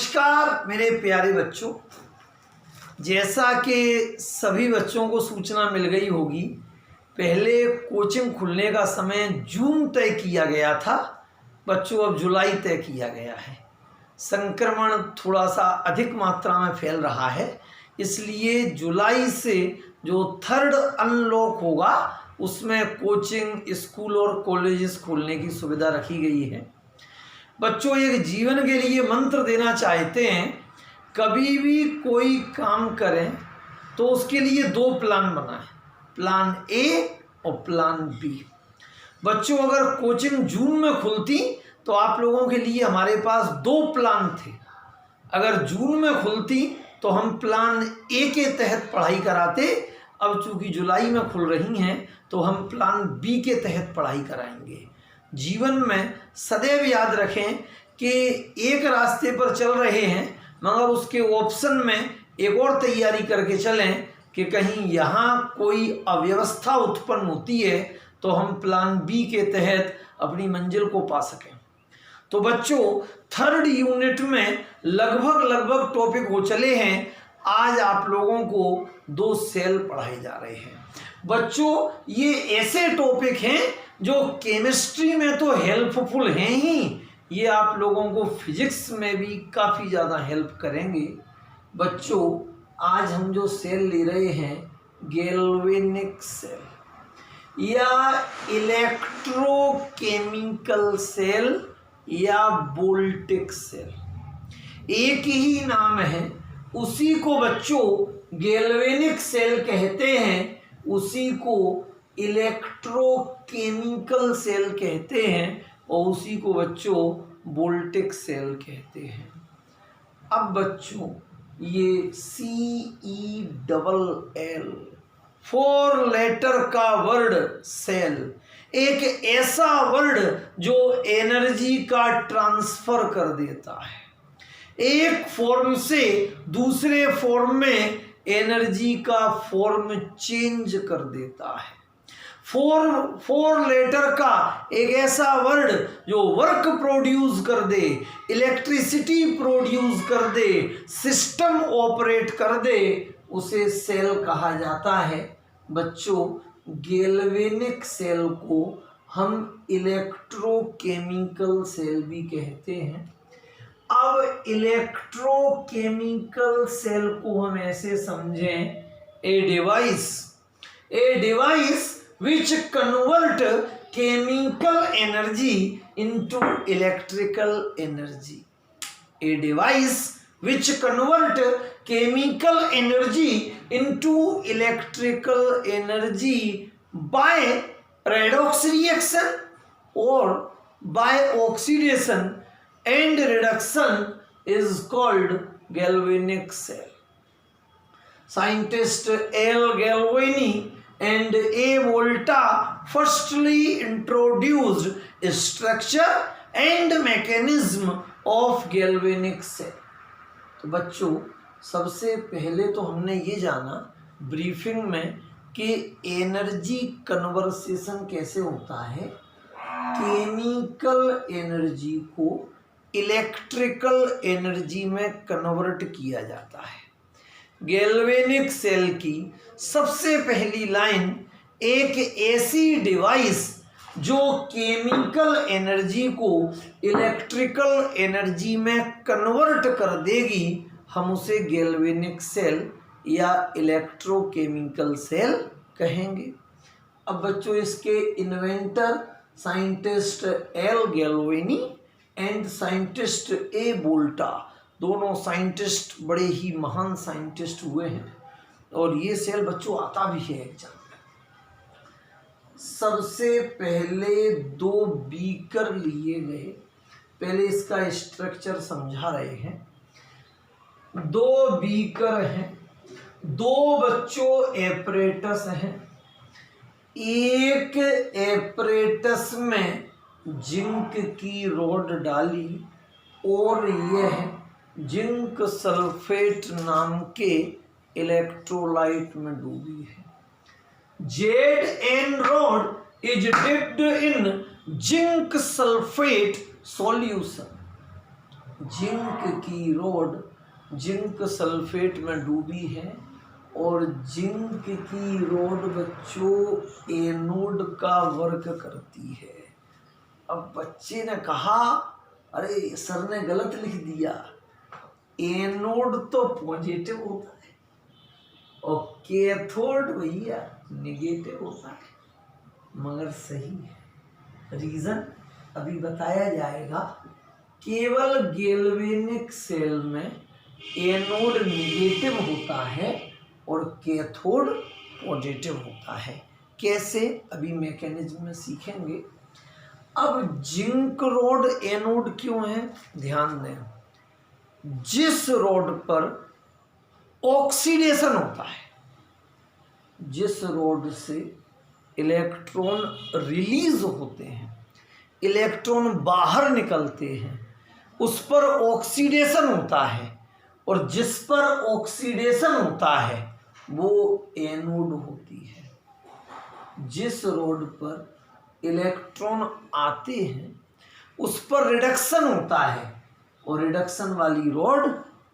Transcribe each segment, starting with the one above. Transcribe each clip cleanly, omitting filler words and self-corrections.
नमस्कार मेरे प्यारे बच्चों। जैसा कि सभी बच्चों को सूचना मिल गई होगी, पहले कोचिंग खुलने का समय जून तय किया गया था बच्चों, अब जुलाई तय किया गया है। संक्रमण थोड़ा सा अधिक मात्रा में फैल रहा है, इसलिए जुलाई से जो थर्ड अनलॉक होगा उसमें कोचिंग, स्कूल और कॉलेजेस खोलने की सुविधा रखी गई है। बच्चों एक जीवन के लिए मंत्र देना चाहते हैं, कभी भी कोई काम करें तो उसके लिए दो प्लान बनाएं, प्लान ए और प्लान बी। बच्चों अगर कोचिंग जून में खुलती तो आप लोगों के लिए हमारे पास दो प्लान थे। अगर जून में खुलती तो हम प्लान ए के तहत पढ़ाई कराते, अब चूंकि जुलाई में खुल रही हैं तो हम प्लान बी के तहत पढ़ाई कराएंगे। जीवन में सदैव याद रखें कि एक रास्ते पर चल रहे हैं मगर उसके ऑप्शन में एक और तैयारी करके चलें कि कहीं यहाँ कोई अव्यवस्था उत्पन्न होती है तो हम प्लान बी के तहत अपनी मंजिल को पा सकें। तो बच्चों थर्ड यूनिट में लगभग टॉपिक हो चले हैं। आज आप लोगों को दो सेल पढ़ाए जा रहे हैं। बच्चों ये ऐसे टॉपिक हैं जो केमिस्ट्री में तो हेल्पफुल हैं ही, ये आप लोगों को फिजिक्स में भी काफ़ी ज़्यादा हेल्प करेंगे। बच्चों आज हम जो सेल ले रहे हैं गैल्वेनिक सेल या इलेक्ट्रोकेमिकल सेल या वोल्टिक सेल, एक ही नाम है। उसी को बच्चों गैल्वेनिक सेल कहते हैं, उसी को इलेक्ट्रोकेमिकल सेल कहते हैं और उसी को बच्चों वोल्टिक सेल कहते हैं। अब बच्चों ये CELL 4 लेटर का वर्ड सेल, एक ऐसा वर्ड जो एनर्जी का ट्रांसफर कर देता है, एक फॉर्म से दूसरे फॉर्म में एनर्जी का फॉर्म चेंज कर देता है। 4 लेटर का एक ऐसा वर्ड जो वर्क प्रोड्यूस कर दे, इलेक्ट्रिसिटी प्रोड्यूस कर दे, सिस्टम ऑपरेट कर दे, उसे सेल कहा जाता है। बच्चों गैल्वेनिक सेल को हम इलेक्ट्रोकेमिकल सेल भी कहते हैं। अब इलेक्ट्रोकेमिकल सेल को हम ऐसे समझें, a device which convert chemical energy into electrical energy. A device which convert chemical energy into electrical energy by redox reaction or by oxidation and reduction is called galvanic cell. Scientist L. Galvani and A. Volta firstly introduced structure and mechanism of galvanic cell. तो बच्चों सबसे पहले तो हमने ये जाना briefing में कि एनर्जी कन्वर्सेशन कैसे होता है, केमिकल एनर्जी को इलेक्ट्रिकल एनर्जी में कन्वर्ट किया जाता है। गैल्वेनिक सेल की सबसे पहली लाइन, एक ऐसी डिवाइस जो केमिकल एनर्जी को इलेक्ट्रिकल एनर्जी में कन्वर्ट कर देगी, हम उसे गैल्वेनिक सेल या इलेक्ट्रोकेमिकल सेल कहेंगे। अब बच्चों इसके inventor scientist L Galvani and scientist A Volta, दोनों साइंटिस्ट बड़े ही महान साइंटिस्ट हुए हैं और ये सेल बच्चों आता भी है एग्जाम में। सबसे पहले दो बीकर लिए गए, पहले इसका स्ट्रक्चर समझा रहे हैं। दो बीकर हैं, दो बच्चों एपरेटस हैं। एक एपरेटस में जिंक की रॉड डाली और यह जिंक सल्फेट नाम के इलेक्ट्रोलाइट में डूबी है। Zn rod is dipped in zinc sulfate solution zinc की रॉड जिंक सल्फेट में डूबी है और जिंक की रॉड बच्चों एनोड का वर्क करती है। अब बच्चे ने कहा अरे सर ने गलत लिख दिया, एनोड तो पॉजिटिव होता है और कैथोड भैया निगेटिव होता है। मगर सही है, रीजन अभी बताया जाएगा। केवल गैल्वेनिक सेल में एनोड निगेटिव होता है और कैथोड पॉजिटिव होता है। कैसे, अभी मैकेनिज्म में सीखेंगे। अब जिंक रॉड एनोड क्यों है, ध्यान दें। जिस रॉड पर ऑक्सीडेशन होता है, जिस रॉड से इलेक्ट्रॉन रिलीज होते हैं, इलेक्ट्रॉन बाहर निकलते हैं, उस पर ऑक्सीडेशन होता है और जिस पर ऑक्सीडेशन होता है वो एनोड होती है। जिस रॉड पर इलेक्ट्रॉन आते हैं उस पर रिडक्शन होता है और रिडक्शन वाली रॉड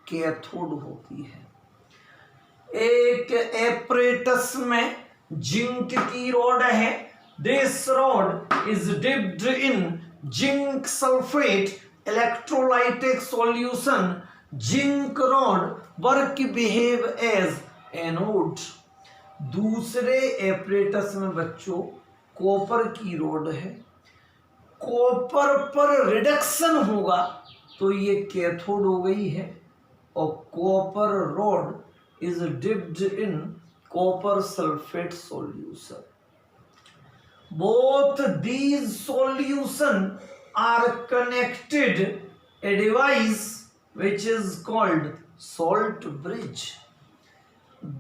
कैथोड होती है। एक एपरेटस में जिंक की रॉड है। This rod is dipped in zinc sulphate electrolytic solution. Zinc rod work behave as anode. दूसरे एपरेटस में बच्चों कॉपर की रॉड है। कॉपर पर रिडक्शन होगा तो ये कैथोड हो गई है और copper rod is dipped in copper sulfate solution. Both these solutions are connected a device which is called salt bridge.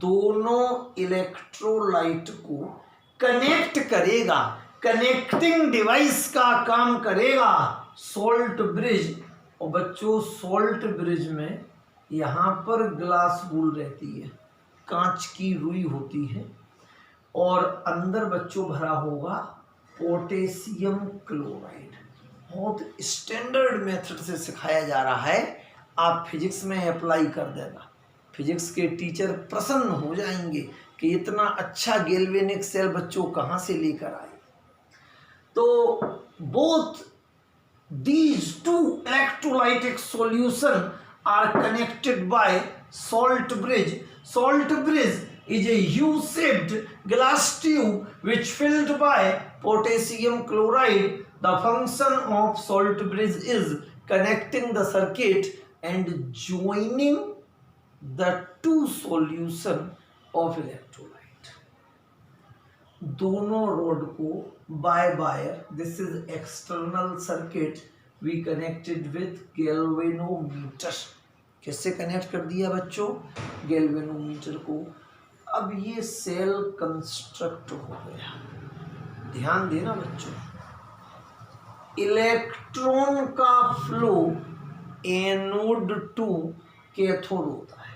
दोनों इलेक्ट्रोलाइट को कनेक्ट करेगा, कनेक्टिंग डिवाइस का काम करेगा सॉल्ट ब्रिज। और बच्चों सॉल्ट ब्रिज में यहाँ पर ग्लास वूल रहती है, कांच की रुई होती है और अंदर बच्चों भरा होगा पोटेशियम क्लोराइड। बहुत स्टैंडर्ड मेथड से सिखाया जा रहा है, आप फिजिक्स में अप्लाई कर देना। फिजिक्स के टीचर प्रसन्न हो जाएंगे कि इतना अच्छा गैल्वेनिक सेल बच्चों कहाँ से लेकर आए। तो both these two electrolytic solution are connected by salt bridge. Salt bridge is a U-shaped glass tube which filled by potassium chloride. The function of salt bridge is connecting the circuit and joining the two solution of electrolyte. दोनों rod को by wire, this is external circuit, we connected with galvanometer. किससे connect कर दिया बच्चों, galvanometer को। अब ये cell construct हो गया। ध्यान देना बच्चों, इलेक्ट्रॉन का फ्लो एनोड टू कैथोड होता है।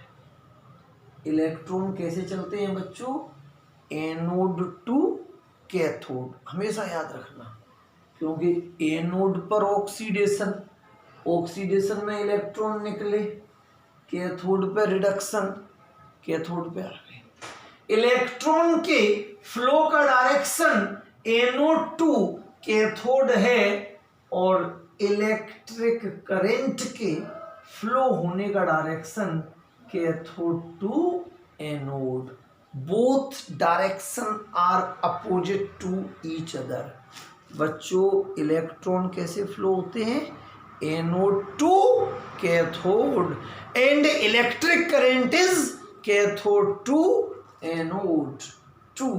इलेक्ट्रॉन कैसे चलते हैं बच्चों, एनोड टू कैथोड, हमेशा याद रखना, क्योंकि एनोड पर ऑक्सीडेशन, ऑक्सीडेशन में इलेक्ट्रॉन निकले, कैथोड पे रिडक्शन, कैथोड पे आ गए। इलेक्ट्रॉन के फ्लो का डायरेक्शन एनोड टू कैथोड है और इलेक्ट्रिक करंट के फ्लो होने का direction cathode to anode. Both direction are opposite to each other. बच्चों इलेक्ट्रॉन कैसे फ्लो होते हैं, anode to cathode, and electric current is cathode to anode. Two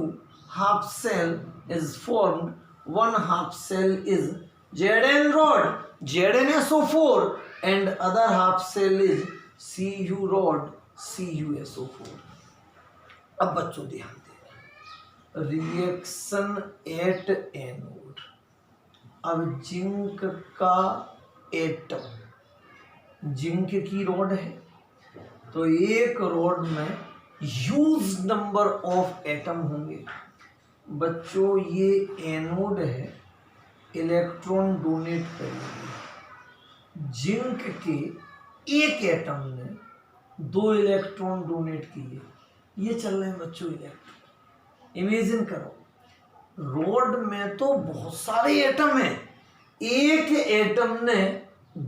half cell is formed, one half cell is Zn rod, ZnSO4, and other half cell is Cu rod, CuSO4। अब बच्चों ध्यान देना, reaction at anode. अब zinc का atom, zinc की rod है तो एक रॉड में ह्यूज नंबर ऑफ एटम होंगे। बच्चों ये एनोड है, इलेक्ट्रॉन डोनेट करेंगे, जिंक के एक एटम ने 2 इलेक्ट्रॉन डोनेट किए। ये चल रहे हैं बच्चों इलेक्ट्रॉन। इमेजिन करो, रॉड में तो बहुत सारे एटम हैं, एक एटम ने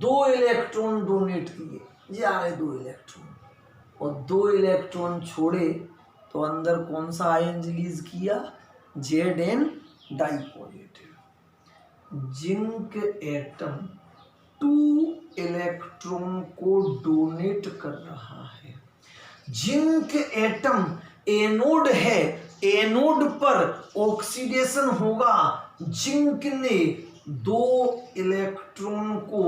2 इलेक्ट्रॉन डोनेट किए, ये आ रहे 2 इलेक्ट्रॉन, और 2 इलेक्ट्रॉन छोड़े तो अंदर कौन सा आयन रिलीज किया, Zn di positive. Zinc atom 2 electron को डोनेट कर रहा है। जिंक एटम एनोड है, एनोड पर ऑक्सीडेशन होगा, जिंक ने 2 इलेक्ट्रॉन को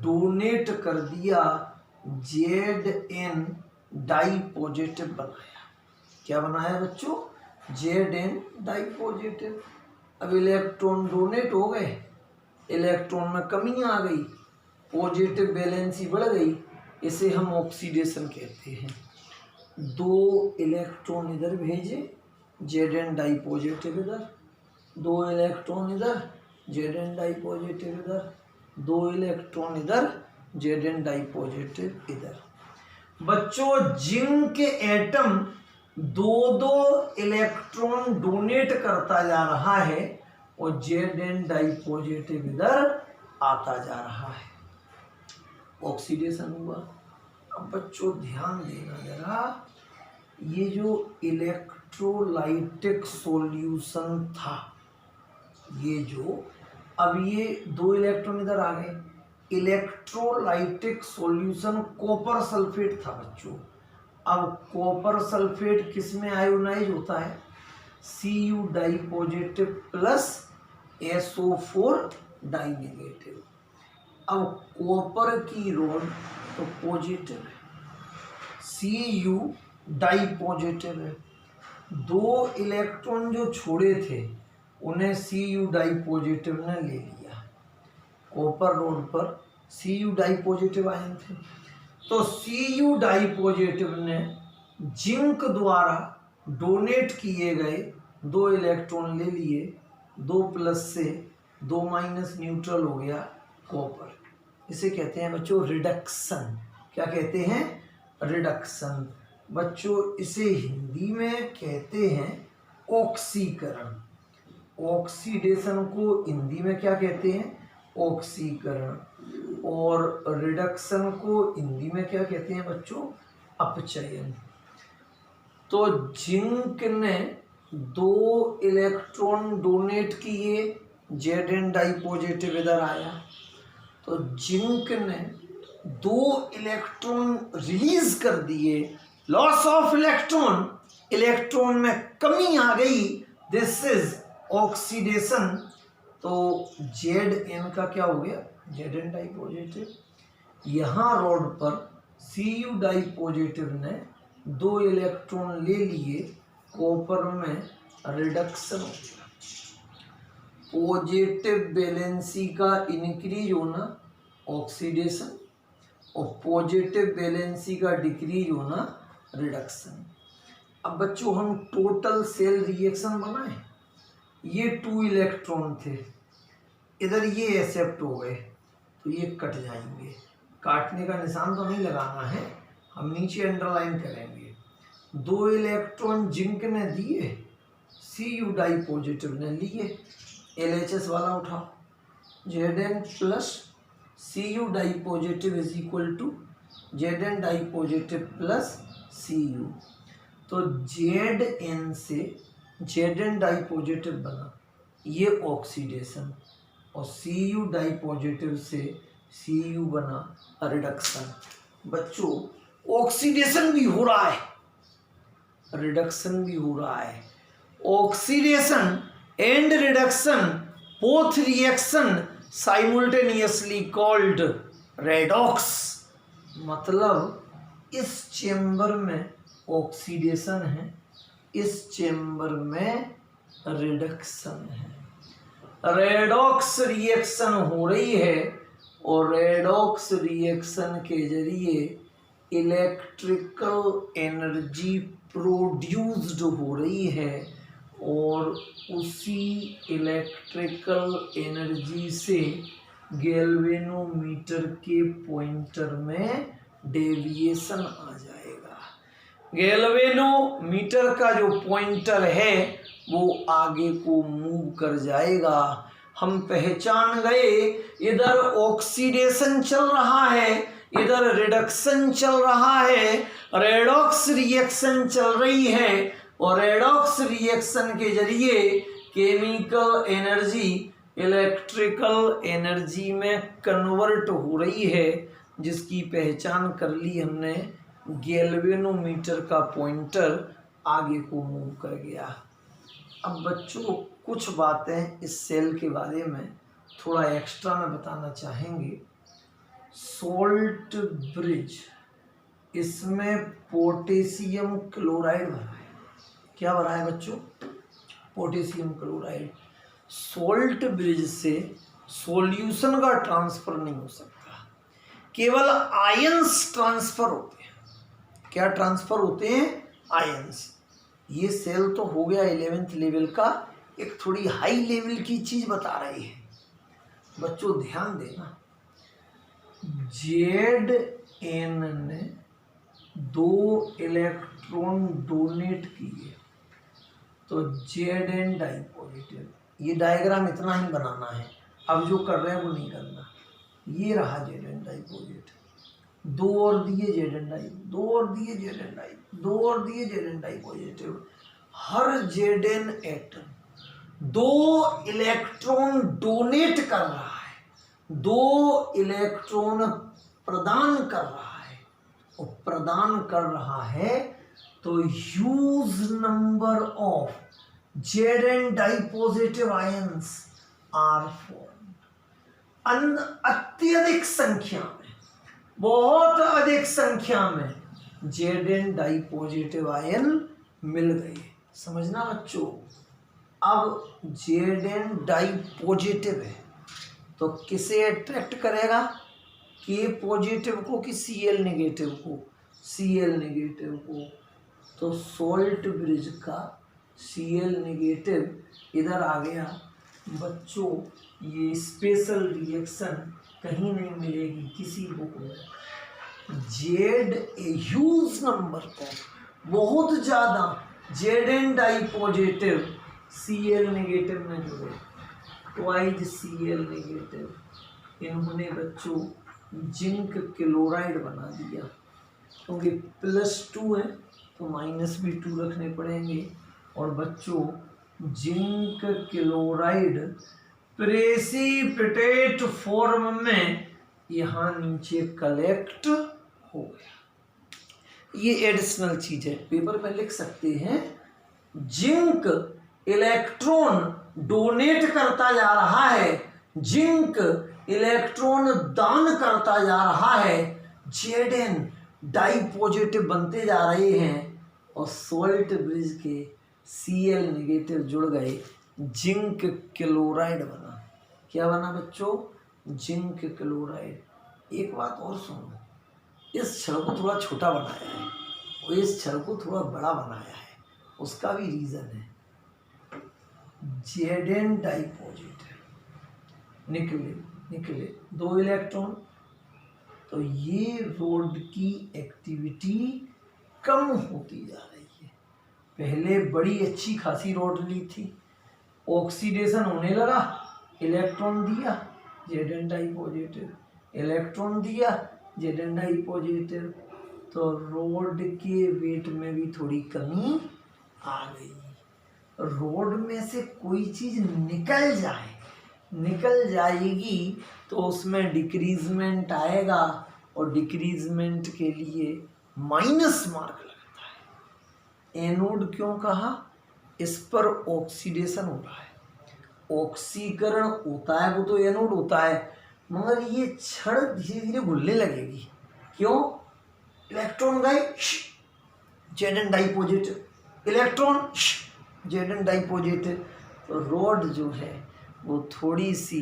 डोनेट कर दिया, Zn डाई पॉजिटिव बनाया। क्या बनाया बच्चों, Zn डाई पॉजिटिव। अब इलेक्ट्रॉन डोनेट हो गए, इलेक्ट्रॉन में कमी आ गई, पॉजिटिव वैलेंसी बढ़ गई, इसे हम ऑक्सीडेशन कहते हैं। 2 इलेक्ट्रॉन इधर भेजे, Zn डाई पॉजिटिव इधर, 2 इलेक्ट्रॉन इधर, Zn डाई पॉजिटिव इधर, 2 इलेक्ट्रॉन इधर, Zn डाई पॉजिटिव इधर। बच्चों जिंक एटम 2 इलेक्ट्रॉन डोनेट करता जा रहा है और Zn डाई पॉजिटिव इधर आता जा रहा है, ऑक्सीडेशन हुआ। अब बच्चों ध्यान देना जरा, ये जो इलेक्ट्रोलाइटिक सॉल्यूशन था, ये जो अब ये 2 इलेक्ट्रॉन इधर आ गए, इलेक्ट्रोलाइटिक सॉल्यूशन कॉपर सल्फेट था बच्चों। अब कॉपर सल्फेट किस में आयोनाइज होता है, Cu di positive plus SO4 di negative. अब कॉपर की रॉड तो पॉजिटिव है, Cu डाई पॉजिटिव है, 2 इलेक्ट्रॉन जो छोड़े थे उन्हें Cu डाई पॉजिटिव ने ले लिया। कॉपर रॉड पर Cu डाई पॉजिटिव आयन थे, तो Cu डाई पॉजिटिव ने जिंक द्वारा डोनेट किए गए 2 इलेक्ट्रॉन ले लिए, 2 प्लस से 2 माइनस न्यूट्रल हो गया कॉपर। इसे कहते हैं बच्चों रिडक्शन। क्या कहते हैं, रिडक्शन। बच्चों इसे हिंदी में कहते हैं ऑक्सीकरण। ऑक्सीडेशन को हिंदी में क्या कहते हैं, ऑक्सीकरण। और रिडक्शन को हिंदी में क्या कहते हैं बच्चों, अपचयन। तो जिंक ने 2 इलेक्ट्रॉन डोनेट किए, Zn डाई पॉजिटिव इधर आया, तो जिंक ने 2 इलेक्ट्रॉन रिलीज कर दिए, लॉस ऑफ इलेक्ट्रॉन, इलेक्ट्रॉन में कमी आ गई, दिस इज ऑक्सीडेशन। तो Zn का क्या हो गया, Zn डाई पॉजिटिव। यहाँ रॉड पर Cu डाई पॉजिटिव ने 2 इलेक्ट्रॉन ले लिए, कॉपर में रिडक्शन हो गया। पॉजिटिव वैलेंसी का इंक्रीज होना ऑक्सीडेशन, और पॉजिटिव वैलेंसी का डिक्रीज होना रिडक्शन। अब बच्चों हम टोटल सेल रिएक्शन बनाए, ये 2 इलेक्ट्रॉन थे, इधर ये एक्सेप्ट हो गए तो ये कट जाएंगे। काटने का निशान तो नहीं लगाना है, हम नीचे अंडरलाइन करेंगे। 2 इलेक्ट्रॉन जिंक ने दिए, Cu डाई पॉजिटिव ने लिए, LHS वाला उठाओ, Zn plus Cu di positive is equal to Zn di positive plus Cu। तो Zn से Zn डाई पॉजिटिव बना, ये ऑक्सीडेशन, और Cu डाई पॉजिटिव से Cu बना रिडक्शन। बच्चों ऑक्सीडेशन भी हो रहा है, रिडक्शन भी हो रहा है। Oxidation and reduction both reaction simultaneously called redox. मतलब इस चेंबर में ऑक्सीडेशन है, इस चेंबर में रिडक्शन है, रेडॉक्स रिएक्शन हो रही है, और रेडॉक्स रिएक्शन के जरिए इलेक्ट्रिकल एनर्जी प्रोड्यूस्ड हो रही है, और उसी इलेक्ट्रिकल एनर्जी से गैल्वेनोमीटर के पॉइंटर में डेविएशन आ जाएगा। गैल्वेनोमीटर का जो पॉइंटर है वो आगे को मूव कर जाएगा। हम पहचान गए, इधर ऑक्सीडेशन चल रहा है, इधर रिडक्शन चल रहा है, रेडॉक्स रिएक्शन चल रही है, और रेडॉक्स रिएक्शन के जरिए केमिकल एनर्जी इलेक्ट्रिकल एनर्जी में कन्वर्ट हो रही है, जिसकी पहचान कर ली हमने। गैल्वेनोमीटर का पॉइंटर आगे को मूव कर गया। अब बच्चों कुछ बातें इस सेल के बारे में थोड़ा एक्स्ट्रा में बताना चाहेंगे। सोल्ट ब्रिज, इसमें पोटेशियम क्लोराइड भरा है। क्या भरा है बच्चों? Potassium chloride. सोल्ट ब्रिज से सॉल्यूशन का ट्रांसफर नहीं हो सकता, केवल आयंस ट्रांसफर होते हैं। क्या ट्रांसफर होते हैं? आयंस। ये सेल तो हो गया 11th लेवल का। एक थोड़ी हाई लेवल की चीज बता रही है बच्चों, ध्यान देना। Zn ने 2 इलेक्ट्रॉन डोनेट किए तो Zn डाई पॉजिटिव। ये डायग्राम इतना ही बनाना है, अब जो कर रहे हैं वो नहीं करना। ये रहा Zn डाई पॉजिटिव, 2 और दिए Zn डाई, 2 और दिए Zn डाई, 2 और दिए Zn डाई पॉजिटिव। हर Zn एटम 2 इलेक्ट्रॉन डोनेट कर रहा है, 2 इलेक्ट्रॉन प्रदान कर रहा है, और प्रदान कर रहा है तो huge number of Zn di positive ions are form. अत्यधिक संख्या में, बहुत अधिक संख्या में Zn डाई पॉजिटिव आयन मिल गए। समझना बच्चों। अब Zn डाई पॉजिटिव है तो किसे अट्रैक्ट करेगा? K पॉजिटिव को कि Cl नेगेटिव को? Cl नेगेटिव को। तो सोल्ट ब्रिज का Cl नेगेटिव इधर आ गया। बच्चों ये स्पेशल रिएक्शन कहीं नहीं मिलेगी किसी बुक में। ह्यूज नंबर ऑफ, बहुत ज़्यादा Zn di positive Cl negative में जुड़े, ट्वाइस Cl नेगेटिव। इन्होंने बच्चों जिंक क्लोराइड बना दिया, क्योंकि +2 है तो -2 रखने पड़ेंगे। और बच्चों जिंक क्लोराइड प्रेसिपिटेट फॉर्म में यहाँ नीचे कलेक्ट हो गया। ये एडिशनल चीज है, पेपर में लिख सकते हैं। जिंक इलेक्ट्रॉन डोनेट करता जा रहा है, जिंक इलेक्ट्रॉन दान करता जा रहा है, Zn डाई पॉजिटिव बनते जा रहे हैं, और सोल्ट ब्रिज के Cl नेगेटिव जुड़ गए, जिंक क्लोराइड बना। क्या बना बच्चों? Zinc chloride. एक बात और सुनो, इस छड़ को थोड़ा छोटा बनाया है और इस छड़ को थोड़ा बड़ा बनाया है, उसका भी रीजन है। Zn डाई पॉजिटिव निकले 2 इलेक्ट्रॉन, तो ये रोड की एक्टिविटी कम होती जा रही है। पहले बड़ी अच्छी खासी रोड ली थी, ऑक्सीडेशन होने लगा, इलेक्ट्रॉन दिया Zn डाई पॉजिटिव, इलेक्ट्रॉन दिया Zn डाई पॉजिटिव, तो रोड के वेट में भी थोड़ी कमी आ गई। रोड में से कोई चीज निकल जाएगी तो उसमें डिक्रीजमेंट आएगा, और डिक्रीजमेंट के लिए माइनस मार्क लगता है। एनोड क्यों कहा? इस पर ऑक्सीडेशन हो रहा है, ऑक्सीकरण होता है, वो तो एनोड होता है, मगर ये छड़ धीरे धीरे घुलने लगेगी। क्यों? इलेक्ट्रॉन गए, Zn di positive, electron Zn di positive, तो रोड जो है वो थोड़ी सी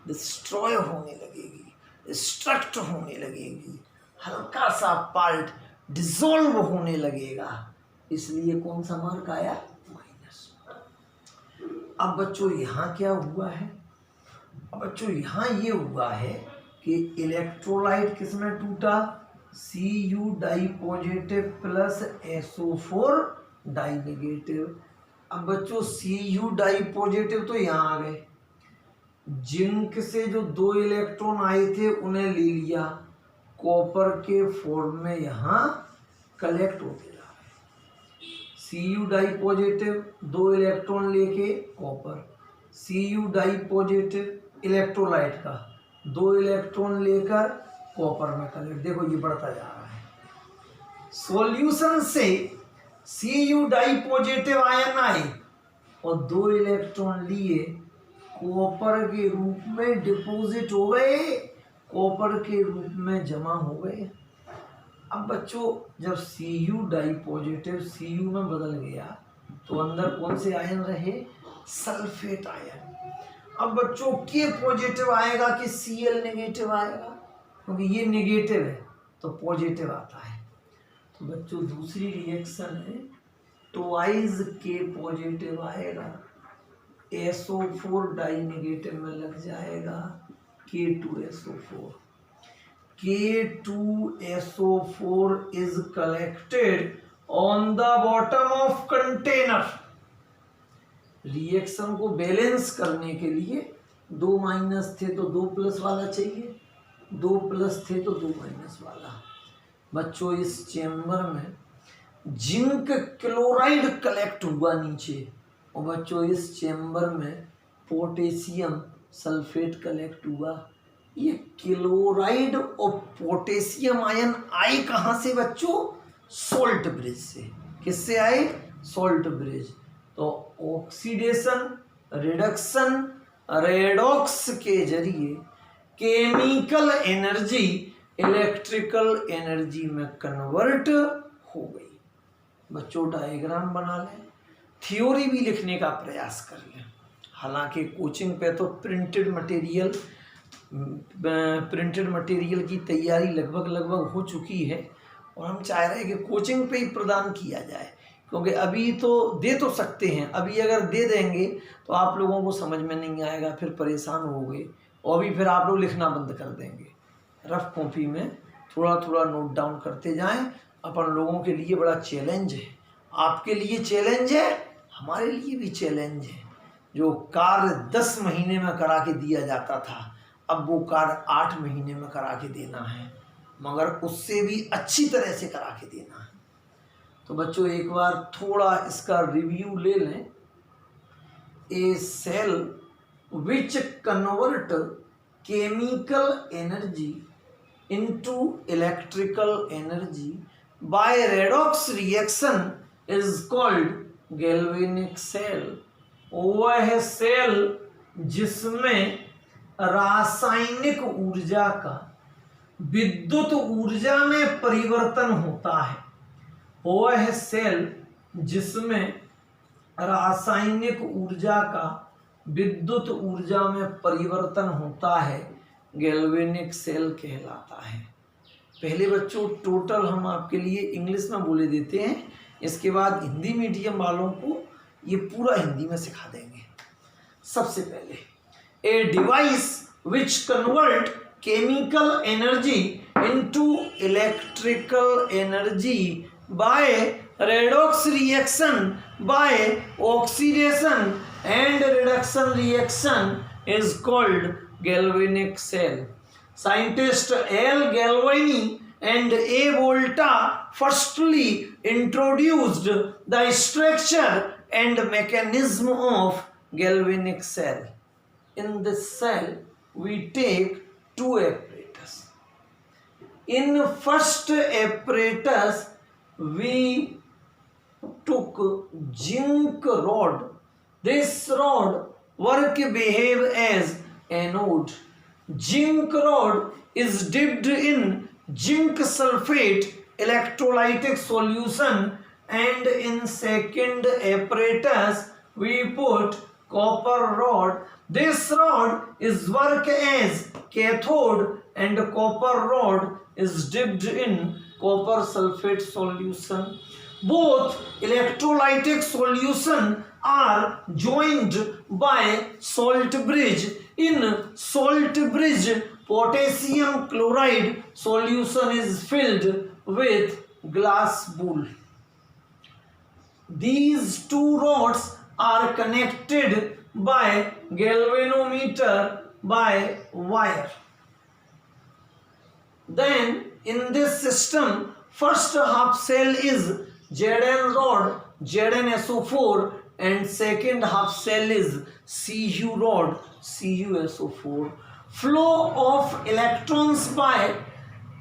डिस्ट्रॉय होने लगेगी, डिस्ट्रक्ट होने लगेगी, हल्का सा पार्ट डिसॉल्व होने लगेगा। इसलिए कौन सा मार्क आया? माइनस। अब बच्चों यहाँ क्या हुआ है? अब बच्चों यहाँ ये हुआ है कि इलेक्ट्रोलाइट किसमें टूटा, Cu di positive plus SO4 di negative. अब बच्चों Cu डाई पॉजिटिव तो यहाँ आ गए, जिंक से जो 2 इलेक्ट्रॉन आए थे उन्हें ले लिया, कॉपर के फॉर्म में यहाँ कलेक्ट होते जा रहे। Cu डाई पॉजिटिव 2 इलेक्ट्रॉन लेके copper, Cu di positive electrolyte का 2 इलेक्ट्रॉन लेकर कॉपर में कलेक्ट, देखो ये बढ़ता जा रहा है। सॉल्यूशन से Cu डाई पॉजिटिव आयन आए और 2 इलेक्ट्रॉन लिए कॉपर के रूप में डिपॉजिट हो गए, कॉपर के रूप में जमा हो गए। अब बच्चों जब Cu डाई पॉजिटिव Cu में बदल गया तो अंदर कौन से आयन रहे, सल्फेट आयन। अब बच्चों के पॉजिटिव आएगा कि Cl नेगेटिव आएगा, क्योंकि ये नेगेटिव है तो पॉजिटिव आता है। तो बच्चों दूसरी रिएक्शन है, ट्वाइस के पॉजिटिव आएगा, SO4 डाई नेगेटिव में लग जाएगा K2SO4। K2SO4 is collected on the bottom of container। Reaction को बैलेंस करने के लिए 2 माइनस थे तो 2 प्लस वाला चाहिए, 2 प्लस थे तो 2 माइनस वाला। बच्चों इस चेम्बर में जिंक क्लोराइड कलेक्ट हुआ नीचे, और बच्चों इस चेम्बर में पोटेशियम सल्फेट कलेक्ट हुआ। ये क्लोराइड और पोटेशियम आयन आए कहाँ से बच्चों, सोल्ट ब्रिज से। किससे आए, सोल्ट ब्रिज। तो ऑक्सीडेशन, रिडक्शन, रेडॉक्स के जरिए केमिकल एनर्जी इलेक्ट्रिकल एनर्जी में कन्वर्ट हो गई। बच्चों डायग्राम बना लें, थ्योरी भी लिखने का प्रयास कर लें। हालांकि कोचिंग पे तो प्रिंटेड मटेरियल की तैयारी लगभग हो चुकी है, और हम चाह रहे हैं कि कोचिंग पे ही प्रदान किया जाए, क्योंकि अभी तो दे तो सकते हैं, अभी अगर दे देंगे तो आप लोगों को समझ में नहीं आएगा, फिर परेशान होगे और अभी फिर आप लोग लिखना बंद कर देंगे। रफ कॉपी में थोड़ा थोड़ा नोट डाउन करते जाएं। अपन लोगों के लिए बड़ा चैलेंज है, आपके लिए चैलेंज है, हमारे लिए भी चैलेंज है। जो कार्य 10 महीने में करा के दिया जाता था, अब वो कार्य 8 महीने में करा के देना है, मगर उससे भी अच्छी तरह से करा के देना है। तो बच्चों एक बार थोड़ा इसका रिव्यू ले लें। A cell which convert chemical energy into electrical energy by redox reaction is called galvanic cell. वह सेल जिसमें रासायनिक ऊर्जा का विद्युत ऊर्जा में परिवर्तन होता है, वह सेल जिसमें रासायनिक ऊर्जा का विद्युत ऊर्जा में परिवर्तन होता है, गैल्वेनिक सेल कहलाता है। पहले बच्चों टोटल हम आपके लिए इंग्लिश में बोले देते हैं, इसके बाद हिंदी मीडियम वालों को ये पूरा हिंदी में सिखा देंगे। सबसे पहले, a device which convert chemical energy into electrical energy by redox reaction by oxidation and reduction reaction is called galvanic cell. Scientist L. Galvani and A. Volta firstly introduced the structure and mechanism of galvanic cell. In this cell, we take 2 apparatus. In first apparatus, we took zinc rod. This rod work behave as anode. Zinc rod is dipped in zinc sulfate electrolytic solution, and in second apparatus we put copper rod. This rod is work as cathode and copper rod is dipped in copper sulfate solution. Both electrolytic solution are joined by salt bridge In salt bridge potassium chloride solution is filled with glass bowl. These two rods are connected by galvanometer by wire. Then in this system, first half cell is Zn rod ZnSO4 and second half cell is Cu rod CuSO4. Flow of electrons by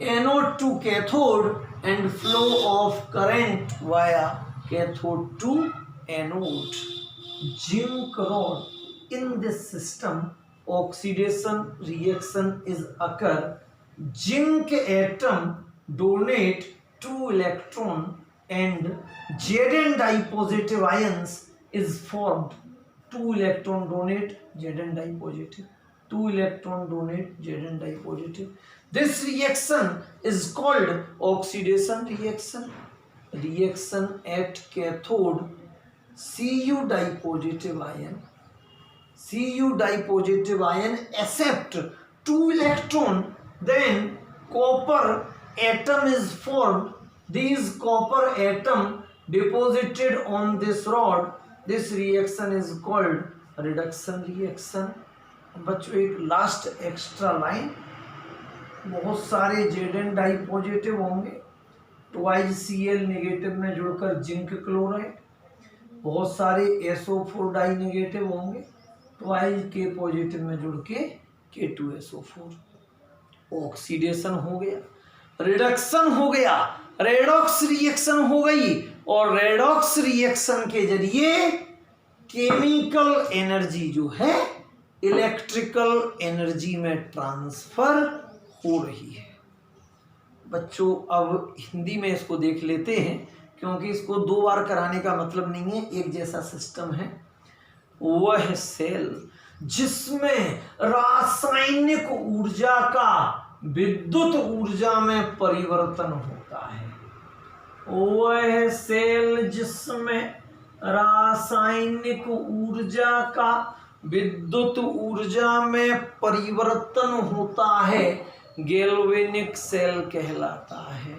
anode to cathode and flow of current via cathode to anode. Zinc rod. In this system, oxidation reaction is occur. Zinc atom donate 2 electron and Zn dipositive ions is formed. 2 electron donate Zn dipositive, 2 electron donate Zn dipositive. This reaction is called oxidation reaction. Reaction at cathode, Cu dipositive ion accept 2 electron, then copper atom is formed. These copper atom deposited on this rod. This reaction is called reduction reaction. बच्चों एक last extra line, बहुत सारे Zn di positive होंगे, twice Cl negative में जुड़कर zinc chloride, बहुत सारे SO4 di negative होंगे, ट्वाइस K पॉजिटिव में जुड़ के K2SO4. ऑक्सीडेशन हो गया, रिडक्शन हो गया, रेडॉक्स रिएक्शन हो गई और रेडॉक्स रिएक्शन के जरिए केमिकल एनर्जी जो है इलेक्ट्रिकल एनर्जी में ट्रांसफर हो रही है. बच्चों अब हिंदी में इसको देख लेते हैं क्योंकि इसको 2 बार कराने का मतलब नहीं है, एक जैसा सिस्टम है. वह सेल जिसमें रासायनिक ऊर्जा का विद्युत ऊर्जा में परिवर्तन होता है, वह सेल जिसमें रासायनिक ऊर्जा का विद्युत ऊर्जा में परिवर्तन होता है, गैल्वेनिक सेल कहलाता है.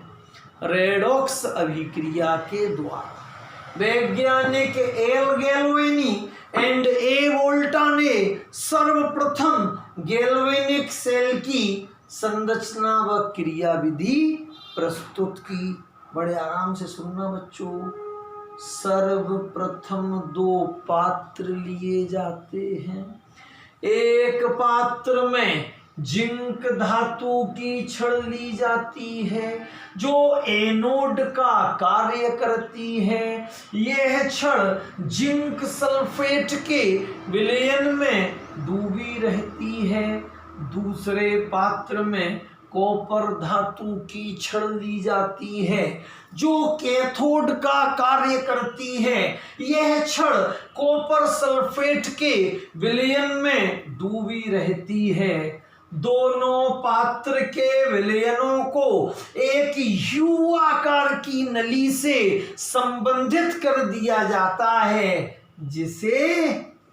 रेडॉक्स अभिक्रिया के द्वारा वैज्ञानिक एल गैल्वेनी एंड ए वोल्टा ने सर्वप्रथम गैल्वेनिक सेल की संरचना व क्रिया विधि प्रस्तुत की. बड़े आराम से सुनना बच्चों. सर्वप्रथम 2 पात्र लिए जाते हैं. एक पात्र में जिंक धातु की छड़ ली जाती है जो एनोड का कार्य करती है. यह छड़ जिंक सल्फेट के विलयन में डूबी रहती है. दूसरे पात्र में कॉपर धातु की छड़ ली जाती है जो कैथोड का कार्य करती है. यह छड़ कॉपर सल्फेट के विलयन में डूबी रहती है. दोनों पात्र के विलयनों को एक यू आकार की नली से संबंधित कर दिया जाता है जिसे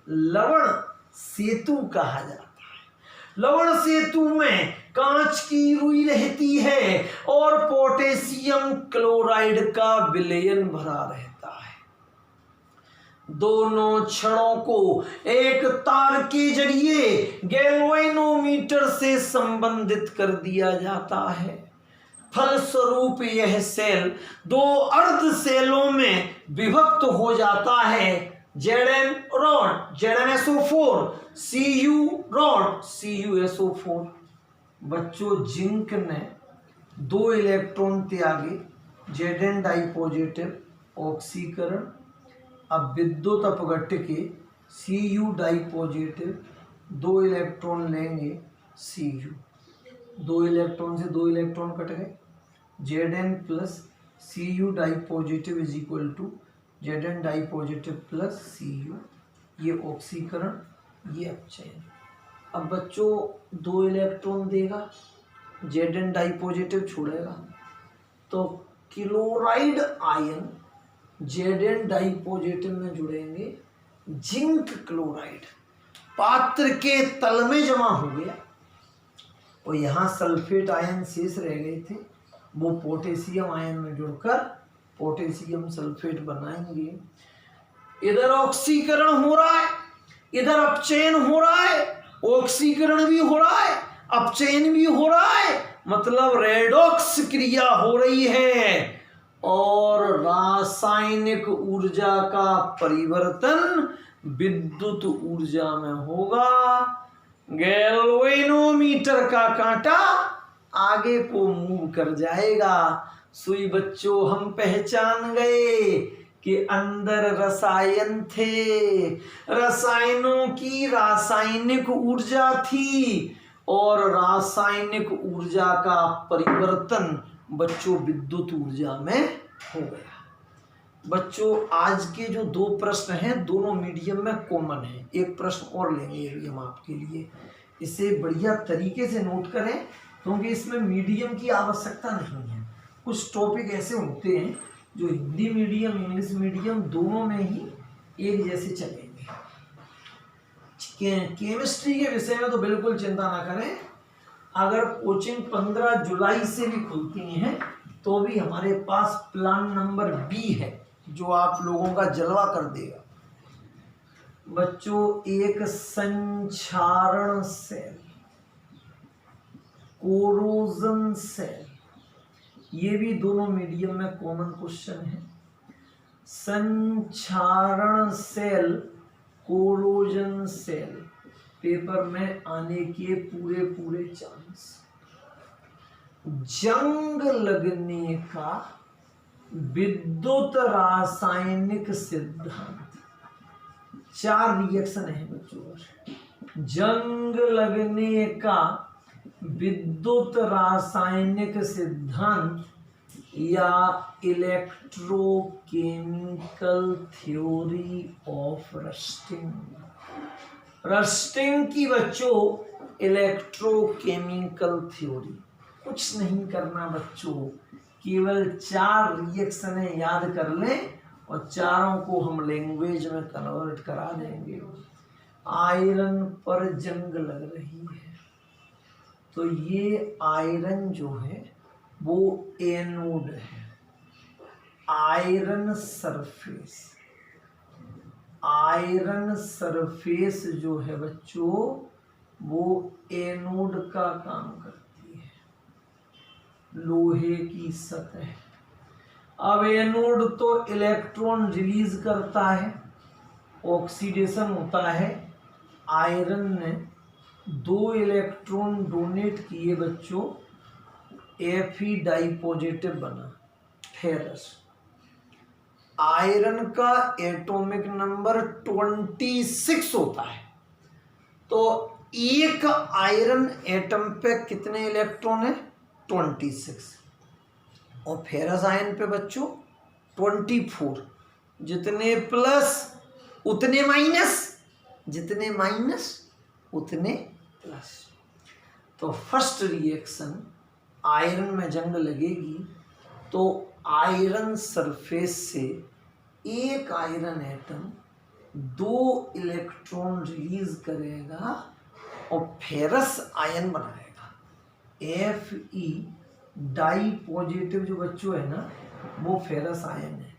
लवण सेतु कहा जाता है. लवण सेतु में कांच की रुई रहती है और पोटेशियम क्लोराइड का विलयन भरा रहता है. दोनों छड़ों को एक तार के जरिए गैल्वेनोमीटर से संबंधित कर दिया जाता है. फलस्वरूप यह सेल 2 अर्ध सेलों में विभक्त हो जाता है. Zn rod ZnSO4, Cu rod CuSO4. बच्चों जिंक ने 2 इलेक्ट्रॉन त्यागे, Zn डाइपॉजिटिव ऑक्सीकरण. अब विद्युत अपघट्य के Cu डाइपॉजिटिव 2 इलेक्ट्रॉन लेंगे Cu. 2 इलेक्ट्रॉन से 2 इलेक्ट्रॉन कट गए. Zn plus Cu dipositive is equal to Zn dipositive plus Cu. ये ऑक्सीकरण, ये अपचयन. अब बच्चों 2 इलेक्ट्रॉन देगा, Zn डाइपॉजिटिव छोड़ेगा तो क्लोराइड आयन Zn डाइपॉजिटिव में जुड़ेंगे जिंक क्लोराइड. पात्र के तल में जमा हो गया और यहाँ सल्फेट आयन शेष रह गए थे, वो पोटेशियम आयन में जुड़कर पोटेशियम सल्फेट बनाएंगे। इधर ऑक्सीकरण हो रहा है, इधर अपचयन हो रहा है, ऑक्सीकरण भी हो रहा है, अपचयन भी हो रहा है, मतलब रेडॉक्स क्रिया हो रही है और रासायनिक ऊर्जा का परिवर्तन विद्युत ऊर्जा में होगा। गैल्वेनोमीटर का कांटा आगे को मूव कर जाएगा। सुई बच्चों, हम पहचान गए कि अंदर रसायन थे, रसायनों की रासायनिक ऊर्जा थी और रासायनिक ऊर्जा का परिवर्तन बच्चों विद्युत ऊर्जा में हो गया। बच्चों, आज के जो दो प्रश्न हैं दोनों मीडियम में कॉमन है। एक प्रश्न और लेंगे अभी हम आपके लिए, इसे बढ़िया तरीके से नोट करें क्योंकि इसमें मीडियम की आवश्यकता नहीं है। कुछ टॉपिक ऐसे होते हैं जो हिंदी मीडियम इंग्लिश मीडियम दोनों में ही एक जैसे चलेंगे। केमिस्ट्री के विषय में तो बिल्कुल चिंता ना करें, अगर कोचिंग 15 जुलाई से भी खुलती हैं तो भी हमारे पास प्लान नंबर बी है जो आप लोगों का जलवा कर देगा। बच्चों, एक संक्षारण सेल, कोरोजन सेल, ये भी दोनों मीडियम में कॉमन क्वेश्चन है। संक्षारण सेल, कोरोजन सेल पेपर में आने के पूरे पूरे चांस। जंग लगने का विद्युत रासायनिक सिद्धांत, 4 रिएक्शन है बच्चों। जंग लगने का विद्युत रासायनिक सिद्धांत या electrochemical theory of rusting. Rusting की बच्चों इलेक्ट्रोकेमिकल थ्योरी। कुछ नहीं करना बच्चों, केवल 4 रिएक्शन याद कर लें और चारों को हम लैंग्वेज में कन्वर्ट करा देंगे। आयरन पर जंग लग रही है तो ये आयरन जो है वो एनोड है। आयरन सरफेस, आयरन सरफेस जो है बच्चों वो एनोड का काम करती है, लोहे की सतह। अब एनोड तो इलेक्ट्रॉन रिलीज करता है, ऑक्सीडेशन होता है। आयरन ने 2 इलेक्ट्रॉन डोनेट किए बच्चों, Fe डाई पॉजिटिव बना फेरस। आयरन का एटॉमिक नंबर 26 होता है, तो एक आयरन एटम पे कितने इलेक्ट्रॉन है? 26। और फेरस आयन पे बच्चों 24। जितने प्लस उतने माइनस, जितने माइनस उतने प्लस। तो फर्स्ट रिएक्शन आयरन में जंग लगेगी तो आयरन सरफेस से एक आयरन एटम 2 इलेक्ट्रॉन रिलीज करेगा और फेरस आयन बनाएगा। Fe डाई पॉजिटिव जो बच्चों है ना वो फेरस आयन है।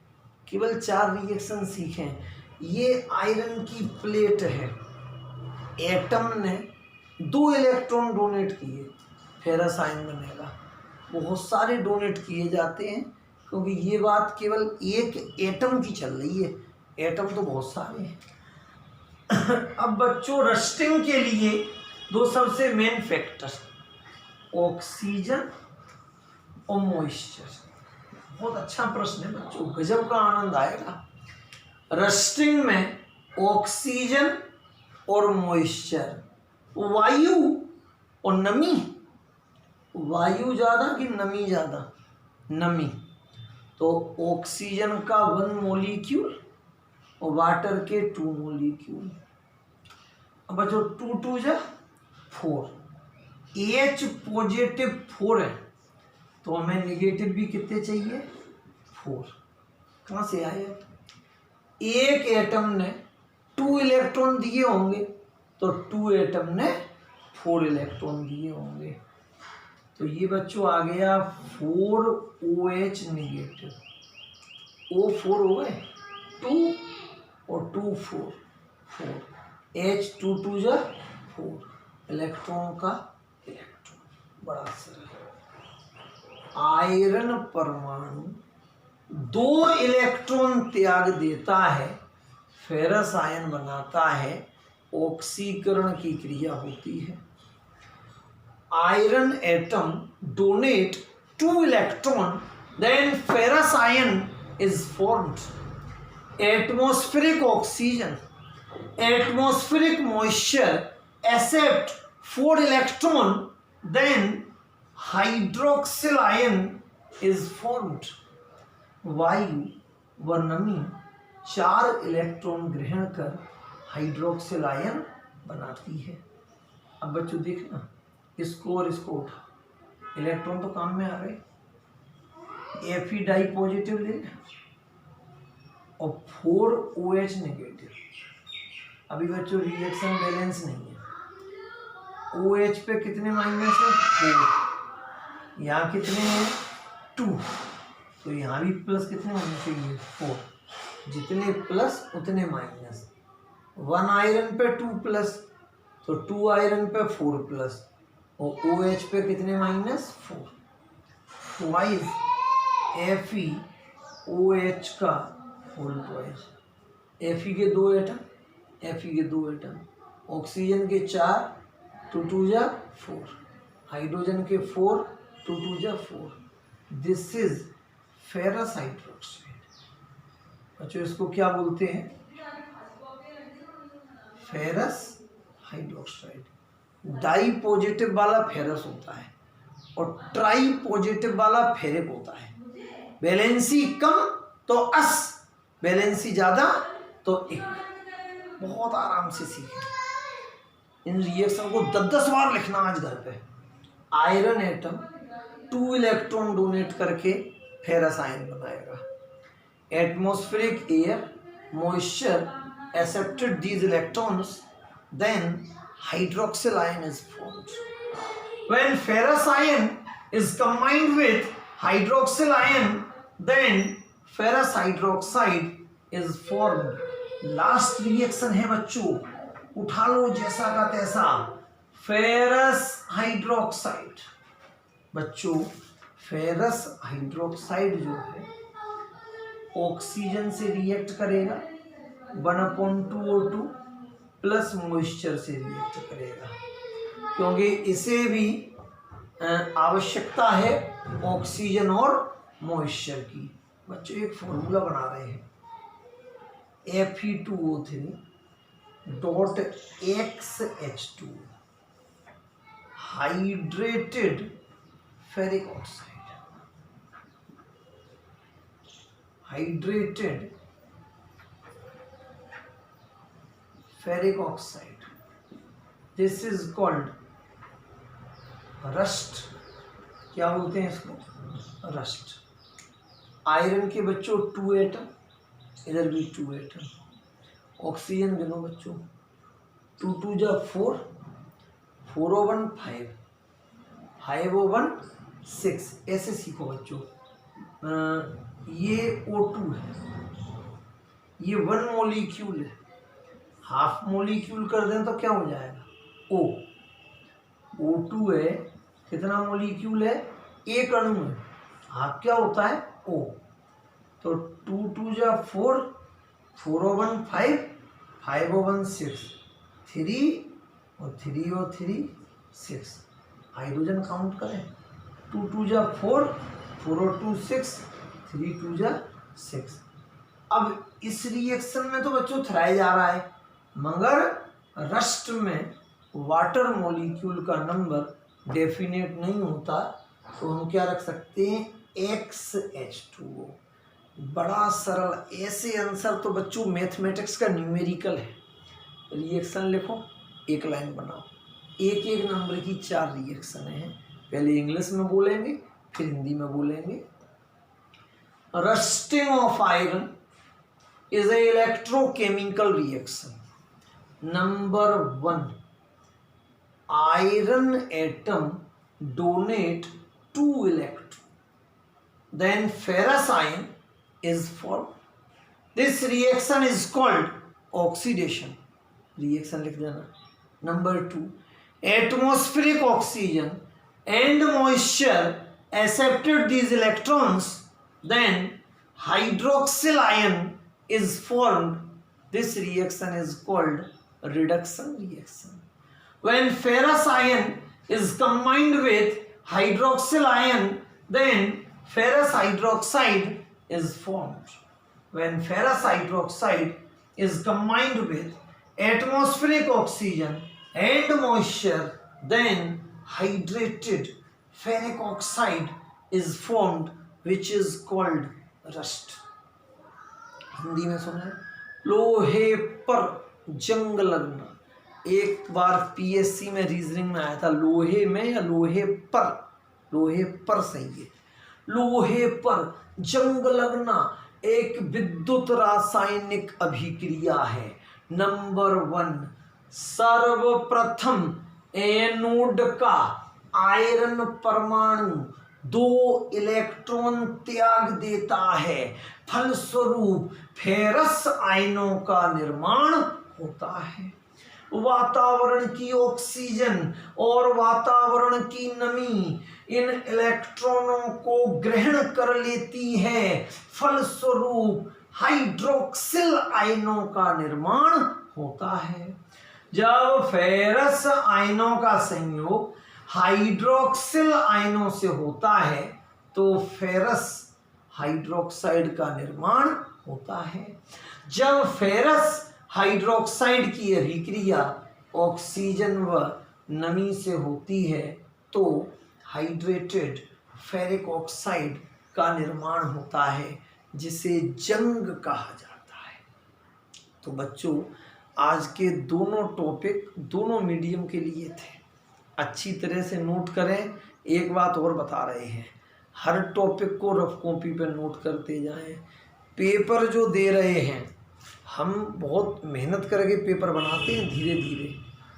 केवल 4 रिएक्शन सीखें। ये आयरन की प्लेट है, एटम ने 2 इलेक्ट्रॉन डोनेट किए, फेरस आयन बनेगा। बहुत सारे डोनेट किए जाते हैं क्योंकि ये बात केवल एक एटम की चल रही है, एटम तो बहुत सारे हैं। अब बच्चों रस्टिंग के लिए 2 सबसे मेन फैक्टर, ऑक्सीजन और मॉइस्चर। बहुत अच्छा प्रश्न है बच्चों, गजब का आनंद आएगा। रस्टिंग में ऑक्सीजन और मॉइस्चर, वायु और नमी। वायु ज़्यादा कि नमी ज़्यादा? नमी। तो ऑक्सीजन का 1 मॉलिक्यूल और वाटर के 2 मॉलिक्यूल। अब बच्चों 2 2 जा 4, H पॉजिटिव 4 है तो हमें निगेटिव भी कितने चाहिए? 4। कहाँ से आए? एक एटम ने 2 इलेक्ट्रॉन दिए होंगे तो 2 एटम ने 4 इलेक्ट्रॉन दिए होंगे। तो ये बच्चों आ गया 4OH नेगेटिव। O4 हो गए 2 और 2 4 H 2 जा 4 इलेक्ट्रॉन का इलेक्ट्रॉन। बड़ा सरल। आयरन परमाणु 2 इलेक्ट्रॉन त्याग देता है, फेरस आयन बनाता है, ऑक्सीकरण की क्रिया होती है। Iron atom donate 2 electron, then ferrous ion is formed. Atmospheric oxygen, atmospheric moisture accept 4 electron, then hydroxyl ion is formed. वायु व नमी 4 इलेक्ट्रॉन ग्रहण कर हाइड्रोक्सिल आयन बनाती है। अब बच्चों देखना, इसको और इसको उठा, इलेक्ट्रॉन तो काम में आ गए। Fe डाई पॉजिटिव लेना और 4OH नेगेटिव। अभी बच्चों रिएक्शन बैलेंस नहीं है। OH पे कितने माइनस है 4, यहाँ कितने हैं 2, तो यहाँ भी प्लस कितने होने चाहिए 4। जितने प्लस उतने माइनस। 1 आयरन पे 2 प्लस, तो 2 आयरन पे 4 प्लस, और OH पे कितने माइनस 4। वाइज FeOH का होल ट्वाइस। Fe के 2 एटम, Fe के 2 एटम, ऑक्सीजन के 4, 2 2 जा 4, हाइड्रोजन के 4, 2 2 जा 4। This is ferrous hydroxide. बच्चों इसको क्या बोलते हैं? Ferrous hydroxide. डाई पॉजिटिव वाला फेरस होता है और ट्राई पॉजिटिव वाला फेरिक होता है। वैलेंसी कम तो अस, वैलेंसी ज्यादा तो एक। बहुत आराम से सीखें। इन रिएक्शन को 10-10 बार लिखना आज घर पे। आयरन एटम 2 इलेक्ट्रॉन डोनेट करके फेरस आयन बनाएगा। Atmospheric air moisture accepted these electrons, then hydroxyl ion is formed. When ferrous ion is combined with hydroxyl ion, then ferrous hydroxide is formed. Last reaction है बच्चों, उठा लो जैसा का तैसा, ferrous hydroxide. बच्चों ferrous hydroxide जो है ऑक्सीजन से रिएक्ट करेगा, 1/2O2 प्लस मॉइस्चर से रिएक्ट करेगा, क्योंकि इसे भी आवश्यकता है ऑक्सीजन और मॉइस्चर की। बच्चों एक फॉर्मूला बना रहे हैं, Fe2O3 dot XH2 hydrated ferric oxide, hydrated ferric oxide. This is called rust. क्या बोलते हैं इसको? रस्ट। आयरन के बच्चों 2 एटम, इधर भी 2 एटम। ऑक्सीजन गिनो बच्चों, 2 2 जा 4, 4O1 5, 5O1 6। ऐसे सीखो बच्चों। ये O2 है, ये 1 मॉलिक्यूल है, हाफ मॉलिक्यूल कर दें तो क्या हो जाएगा O। O2 है, कितना मॉलिक्यूल है? एक अणु है, हाफ क्या होता है O। तो 2 2 जा 4, 4O1 5, 5O1 6, 3 और 3O3 6। हाइड्रोजन काउंट करें, 2 2 जा 4, 4O2 6, 3 2 जा 6। अब इस रिएक्शन में तो बच्चों थ्राइज आ रहा है, मगर रस्ट में वाटर मॉलिक्यूल का नंबर डेफिनेट नहीं होता, तो हम क्या रख सकते हैं? XH2O। बड़ा सरल। ऐसे आंसर तो बच्चों मैथमेटिक्स का न्यूमेरिकल है। रिएक्शन लिखो, एक लाइन बनाओ, एक एक नंबर की 4 रिएक्शन हैं। पहले इंग्लिश में बोलेंगे, फिर हिंदी में बोलेंगे। Rusting of iron is a electrochemical reaction number 1, iron atom donate 2 electrons, then ferrous ion is formed. This reaction is called oxidation. Reaction लिख देना. Number 2, atmospheric oxygen and moisture accepted these electrons, then hydroxyl ion is formed. This reaction is called reduction reaction. When ferrous ion is combined with hydroxyl ion, then ferrous hydroxide is formed. When ferrous hydroxide is combined with atmospheric oxygen and moisture, then hydrated ferric oxide is formed, which is called rust. Hindi में सुना है, लोहे पर जंग लगना. एक बार PSC में reasoning में आया था, लोहे में या लोहे पर. लोहे पर सही है. लोहे पर जंग लगना एक विद्युत रासायनिक अभिक्रिया है. नंबर 1, सर्वप्रथम एनोड का आयरन परमाणु 2 इलेक्ट्रॉन त्याग देता है, फलस्वरूप फेरस आयनों का निर्माण होता है. वातावरण की ऑक्सीजन और वातावरण की नमी इन इलेक्ट्रॉनों को ग्रहण कर लेती है, फलस्वरूप हाइड्रोक्सिल आयनों का निर्माण होता है. जब फेरस आयनों का संयोग हाइड्रोक्सिल आयनों से होता है तो फेरस हाइड्रोक्साइड का निर्माण होता है. जब फेरस हाइड्रोक्साइड की अभिक्रिया ऑक्सीजन व नमी से होती है तो हाइड्रेटेड फेरिक ऑक्साइड का निर्माण होता है, जिसे जंग कहा जाता है. तो बच्चों, आज के दोनों टॉपिक दोनों मीडियम के लिए थे. अच्छी तरह से नोट करें. एक बात और बता रहे हैं, हर टॉपिक को रफ कॉपी पर नोट करते जाएं. पेपर जो दे रहे हैं, हम बहुत मेहनत करके पेपर बनाते हैं, धीरे धीरे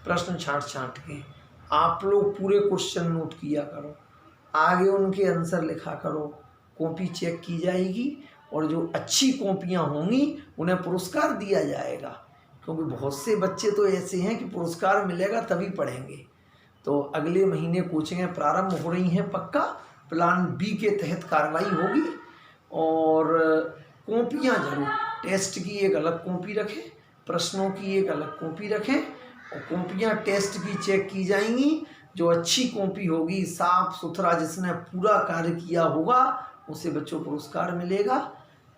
प्रश्न छांट के. आप लोग पूरे क्वेश्चन नोट किया करो, आगे उनके आंसर लिखा करो. कॉपी चेक की जाएगी और जो अच्छी कॉपियां होंगी उन्हें पुरस्कार दिया जाएगा, क्योंकि बहुत से बच्चे तो ऐसे हैं कि पुरस्कार मिलेगा तभी पढ़ेंगे. तो अगले महीने कोचिंगें प्रारंभ हो रही हैं. पक्का प्लान बी के तहत कार्रवाई होगी. और कॉपियाँ जरूर, टेस्ट की एक अलग कॉपी रखें, प्रश्नों की एक अलग कॉपी रखें, और कॉपियाँ टेस्ट की चेक की जाएंगी. जो अच्छी कॉपी होगी, साफ सुथरा, जिसने पूरा कार्य किया होगा, उसे बच्चों पुरस्कार मिलेगा.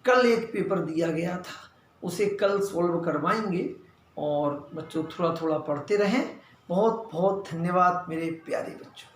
कल एक पेपर दिया गया था, उसे कल सॉल्व करवाएंगे. और बच्चों थोड़ा थोड़ा पढ़ते रहें. बहुत बहुत धन्यवाद मेरे प्यारे बच्चों.